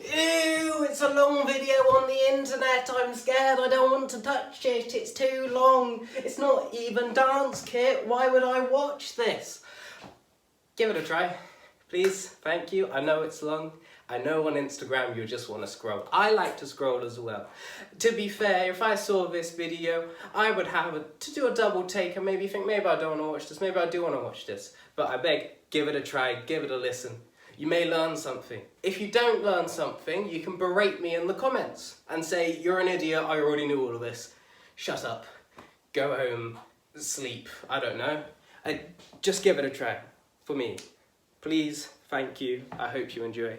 Ew, it's a long video on the internet. I'm scared. I don't want to touch it. It's too long. It's not even dance kit. Why would I watch this? Give it a try, please. Thank you. I know it's long. I know on Instagram you just want to scroll. I like to scroll as well. To be fair, if I saw this video, I would have to do a double take and maybe think, maybe I don't want to watch this, maybe I do want to watch this. But I beg, give it a try, give it a listen. You may learn something. If you don't learn something, you can berate me in the comments and say, you're an idiot, I already knew all of this. Shut up. Go home, sleep, I don't know. Just give it a try, for me. Please, thank you, I hope you enjoy.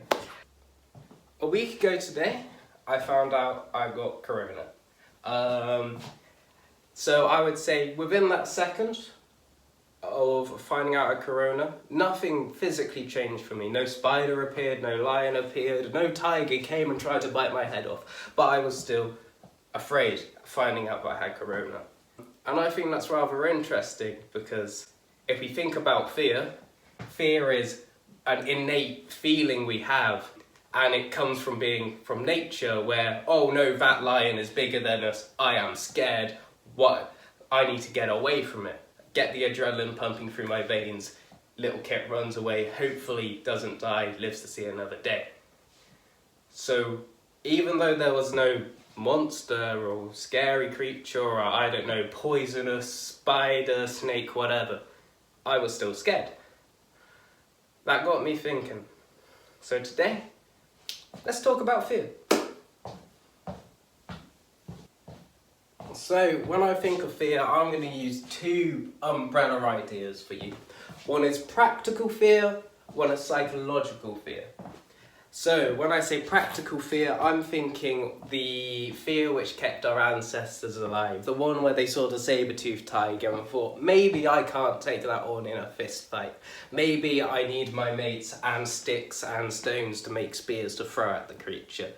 A week ago today, I found out I got corona. So I would say within that second of finding out I had corona, nothing physically changed for me. No spider appeared, no lion appeared, no tiger came and tried to bite my head off. But I was still afraid finding out that I had corona. And I think that's rather interesting because if we think about fear, fear is an innate feeling we have. And it comes from being from nature where, oh no, that lion is bigger than us, I am scared, what? I need to get away from it. Get the adrenaline pumping through my veins, little kit runs away, hopefully doesn't die, lives to see another day. So even though there was no monster or scary creature or I don't know, poisonous, spider, snake, whatever, I was still scared. That got me thinking. So today, let's talk about fear. So when I think of fear, I'm going to use two umbrella ideas for you. One is practical fear, one is psychological fear. So when I say practical fear, I'm thinking the fear which kept our ancestors alive. The one where they saw the saber-toothed tiger and thought, maybe I can't take that on in a fist fight. Maybe I need my mates and sticks and stones to make spears to throw at the creature.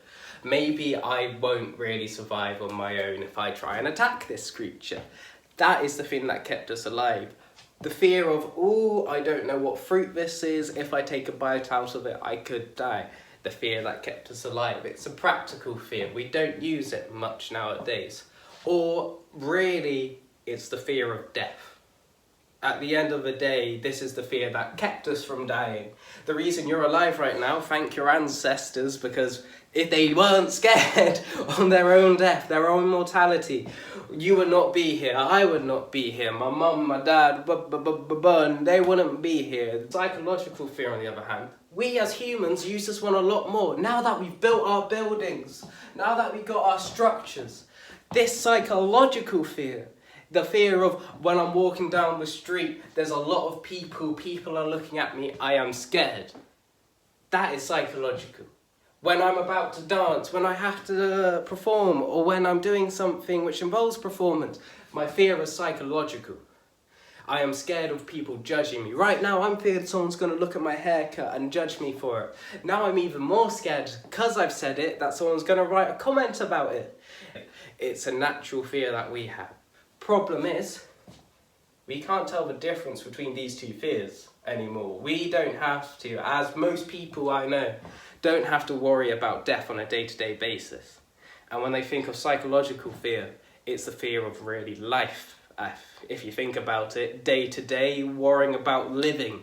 Maybe I won't really survive on my own if I try and attack this creature. That is the thing that kept us alive. The fear of, oh, I don't know what fruit this is. If I take a bite out of it, I could die. The fear that kept us alive. It's a practical fear. We don't use it much nowadays. Or really, it's the fear of death. At the end of the day, this is the fear that kept us from dying. The reason you're alive right now, thank your ancestors, because if they weren't scared on their own death, their own mortality, you would not be here, I would not be here, my mum, my dad, they wouldn't be here. Psychological fear, on the other hand, we as humans use this one a lot more. Now that we've built our buildings, now that we've got our structures, this psychological fear, the fear of when I'm walking down the street, there's a lot of people are looking at me, I am scared. That is psychological. When I'm about to dance, when I have to perform, or when I'm doing something which involves performance, my fear is psychological. I am scared of people judging me. Right now, I'm feared someone's going to look at my haircut and judge me for it. Now I'm even more scared, because I've said it, that someone's going to write a comment about it. It's a natural fear that we have. Problem is, we can't tell the difference between these two fears anymore. We don't have to, as most people I know, don't have to worry about death on a day-to-day basis. And when they think of psychological fear, it's the fear of really life. If you think about it, day-to-day, worrying about living.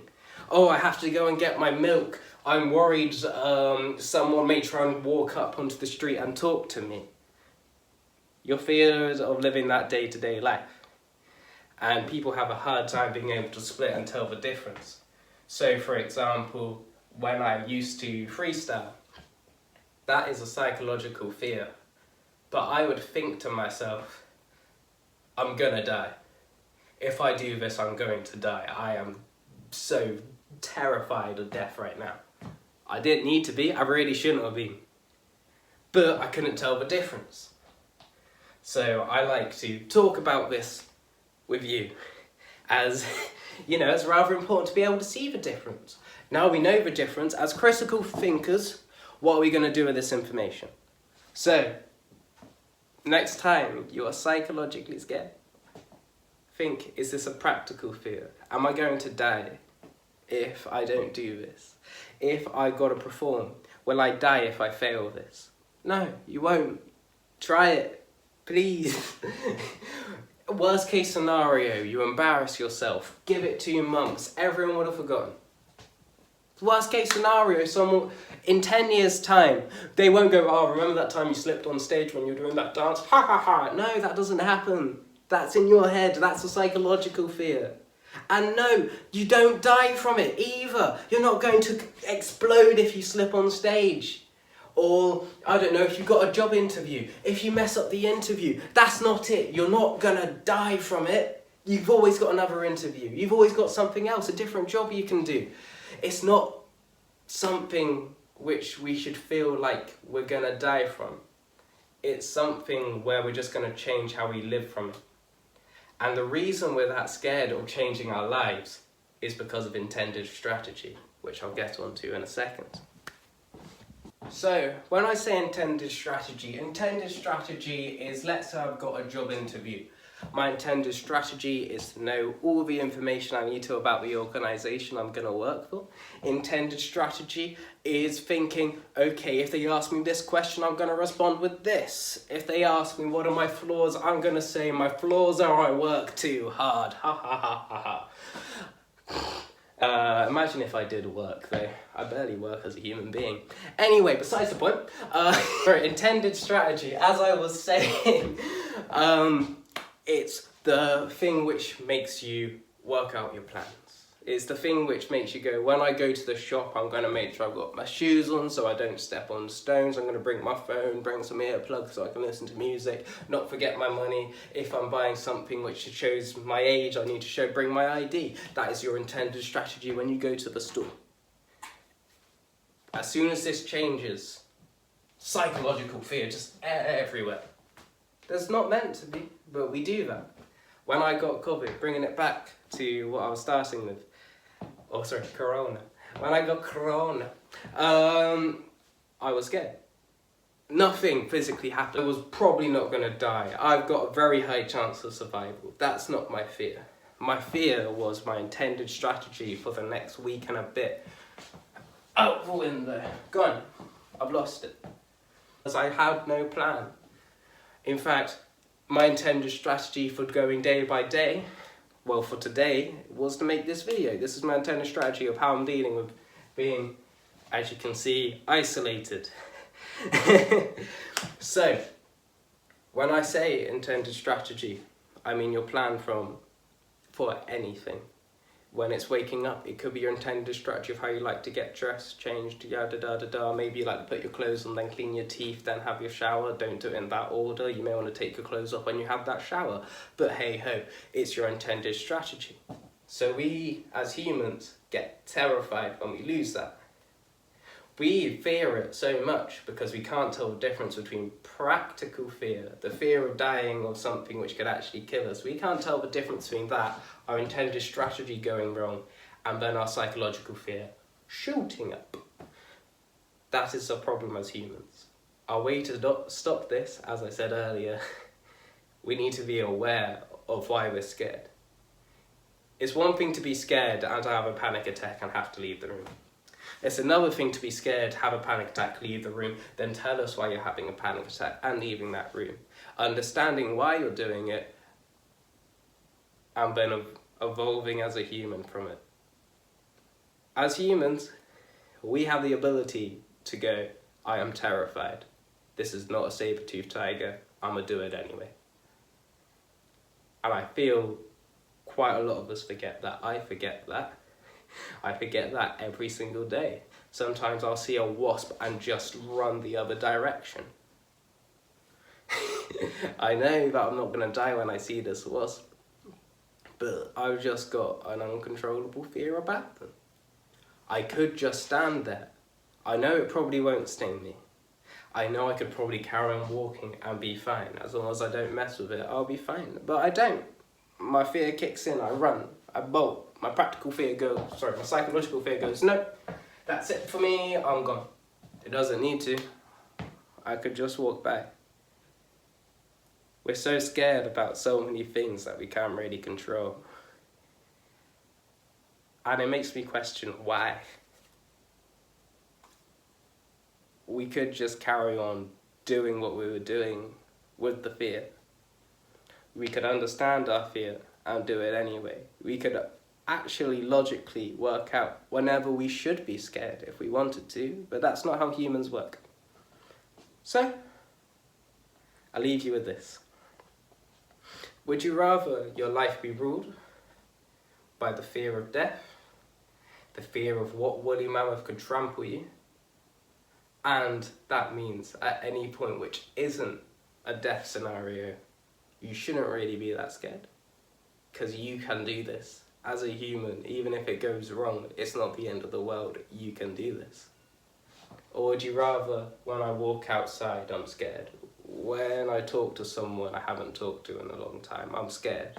Oh, I have to go and get my milk. I'm worried someone may try and walk up onto the street and talk to me. Your fears of living that day-to-day life. And people have a hard time being able to split and tell the difference. So, for example, when I used to freestyle, that is a psychological fear. But I would think to myself, I'm gonna die. If I do this, I'm going to die. I am so terrified of death right now. I didn't need to be, I really shouldn't have been. But I couldn't tell the difference. So I like to talk about this with you, as, you know, it's rather important to be able to see the difference. Now we know the difference, as critical thinkers, what are we going to do with this information? So, next time you are psychologically scared, think, is this a practical fear? Am I going to die if I don't do this? If I got to perform? will I die if I fail this? No, you won't. Try it, please. Worst case scenario, you embarrass yourself. Give it 2 months. Everyone would have forgotten. Worst case scenario, someone in 10 years' time, they won't go, oh, remember that time you slipped on stage when you were doing that dance? Ha ha ha. No, that doesn't happen. That's in your head. That's a psychological fear. And no, you don't die from it either. You're not going to explode if you slip on stage. Or, I don't know, if you've got a job interview, if you mess up the interview, that's not it. You're not gonna die from it. You've always got another interview. You've always got something else, a different job you can do. It's not something which we should feel like we're gonna die from. It's something where we're just gonna change how we live from it. And the reason we're that scared of changing our lives is because of intended strategy, which I'll get onto in a second. So, when I say intended strategy is, let's say I've got a job interview. My intended strategy is to know all the information I need to about the organisation I'm going to work for. Intended strategy is thinking, okay, if they ask me this question, I'm going to respond with this. If they ask me what are my flaws, I'm going to say my flaws are I work too hard. Ha ha ha ha ha. Imagine if I did work though. I barely work as a human being. Anyway, besides the point, for intended strategy, as I was saying, it's the thing which makes you work out your plans. It's the thing which makes you go, when I go to the shop, I'm going to make sure I've got my shoes on so I don't step on stones. I'm going to bring my phone, bring some earplugs so I can listen to music, not forget my money. If I'm buying something which shows my age, I need to bring my ID. That is your intended strategy when you go to the store. As soon as this changes, psychological fear just everywhere. That's not meant to be, but we do that. When I got COVID, bringing it back to what I was starting with, Corona. When I got Corona, I was scared. Nothing physically happened. I was probably not going to die. I've got a very high chance of survival. That's not my fear. My fear was my intended strategy for the next week and a bit. Out the window. Gone. I've lost it. Because I had no plan. In fact, my intended strategy for going day by day, well, for today, was to make this video. This is my intended strategy of how I'm dealing with being, as you can see, isolated. So, when I say intended strategy, I mean your plan for anything. When it's waking up, it could be your intended strategy of how you like to get dressed, changed, yada da da da. Maybe you like to put your clothes on, then clean your teeth, then have your shower. Don't do it in that order. You may want to take your clothes off when you have that shower. But hey ho, it's your intended strategy. So we, as humans, get terrified when we lose that. We fear it so much because we can't tell the difference between practical fear, the fear of dying of something which could actually kill us. We can't tell the difference between that, our intended strategy going wrong, and then our psychological fear shooting up. That is a problem as humans. Our way to stop this, as I said earlier, we need to be aware of why we're scared. It's one thing to be scared and to have a panic attack and have to leave the room. It's another thing to be scared, have a panic attack, leave the room, then tell us why you're having a panic attack and leaving that room. Understanding why you're doing it and then evolving as a human from it. As humans, we have the ability to go, I am terrified. This is not a saber-toothed tiger, I'm gonna do it anyway. And I feel quite a lot of us forget that. I forget that. I forget that every single day. Sometimes I'll see a wasp and just run the other direction. I know that I'm not going to die when I see this wasp, but I've just got an uncontrollable fear about them. I could just stand there. I know it probably won't sting me. I know I could probably carry on walking and be fine. As long as I don't mess with it, I'll be fine. But I don't. My fear kicks in, I run, I bolt. My practical fear goes, my psychological fear goes, no, that's it for me, I'm gone. It doesn't need to. I could just walk by. We're so scared about so many things that we can't really control. And it makes me question why. we could just carry on doing what we were doing with the fear. We could understand our fear and do it anyway. We could actually logically work out whenever we should be scared if we wanted to, but that's not how humans work. So, I'll leave you with this. Would you rather your life be ruled by the fear of death, the fear of what woolly mammoth could trample you, and that means at any point which isn't a death scenario, you shouldn't really be that scared, because you can do this. As a human, even if it goes wrong, it's not the end of the world, you can do this. Or would you rather, when I walk outside, I'm scared? When I talk to someone I haven't talked to in a long time, I'm scared.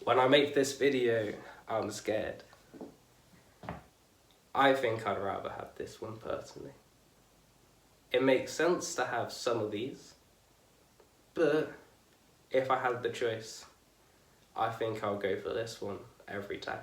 When I make this video, I'm scared. I think I'd rather have this one personally. It makes sense to have some of these, but if I had the choice, I think I'll go for this one every time.